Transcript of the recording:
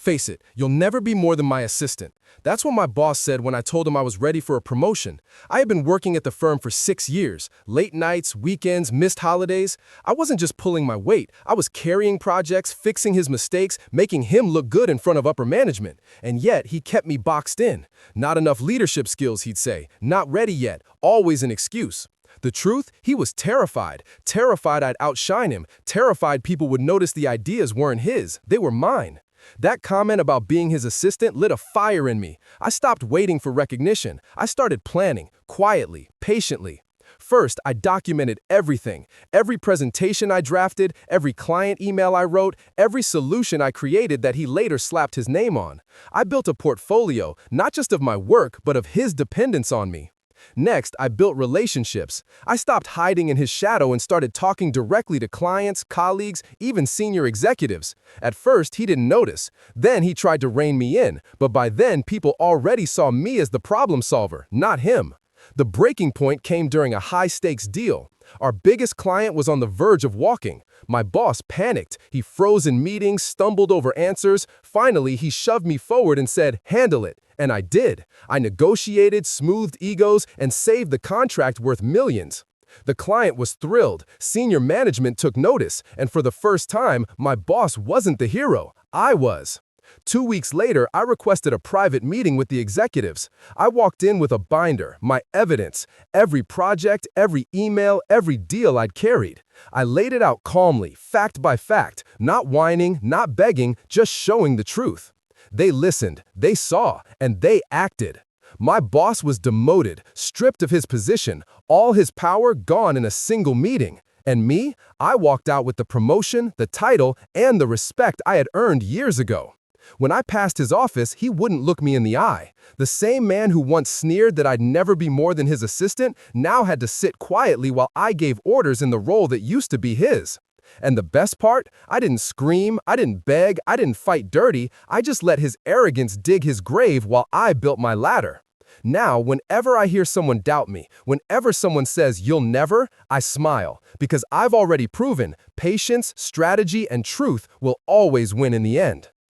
face it, you'll never be more than my assistant. That's what my boss said when I told him I was ready for a promotion. I had been working at the firm for 6 years. Late nights, weekends, missed holidays. I wasn't just pulling my weight. I was carrying projects, fixing his mistakes, making him look good in front of upper management. And yet, he kept me boxed in. Not enough leadership skills, he'd say. Not ready yet. Always an excuse. The truth? He was terrified. Terrified I'd outshine him. Terrified people would notice the ideas weren't his. They were mine. That comment about being his assistant lit a fire in me. I stopped waiting for recognition. I started planning, quietly, patiently. First, I documented everything. Every presentation I drafted, every client email I wrote, every solution I created that he later slapped his name on. I built a portfolio, not just of my work, but of his dependence on me. Next, I built relationships. I stopped hiding in his shadow and started talking directly to clients, colleagues, even senior executives. At first, he didn't notice. Then he tried to rein me in, but by then people already saw me as the problem solver, not him. The breaking point came during a high-stakes deal. Our biggest client was on the verge of walking. My boss panicked. He froze in meetings, stumbled over answers. Finally, he shoved me forward and said, "Handle it." And I did. I negotiated, smoothed egos, and saved the contract worth millions. The client was thrilled. Senior management took notice, and for the first time, my boss wasn't the hero. I was. 2 weeks later, I requested a private meeting with the executives. I walked in with a binder, my evidence, every project, every email, every deal I'd carried. I laid it out calmly, fact by fact, not whining, not begging, just showing the truth. They listened, they saw, and they acted. My boss was demoted, stripped of his position, all his power gone in a single meeting. And me, I walked out with the promotion, the title, and the respect I had earned years ago. When I passed his office, he wouldn't look me in the eye. The same man who once sneered that I'd never be more than his assistant now had to sit quietly while I gave orders in the role that used to be his. And the best part? I didn't scream, I didn't beg, I didn't fight dirty. I just let his arrogance dig his grave while I built my ladder. Now, whenever I hear someone doubt me, whenever someone says, "You'll never," I smile, because I've already proven patience, strategy, and truth will always win in the end.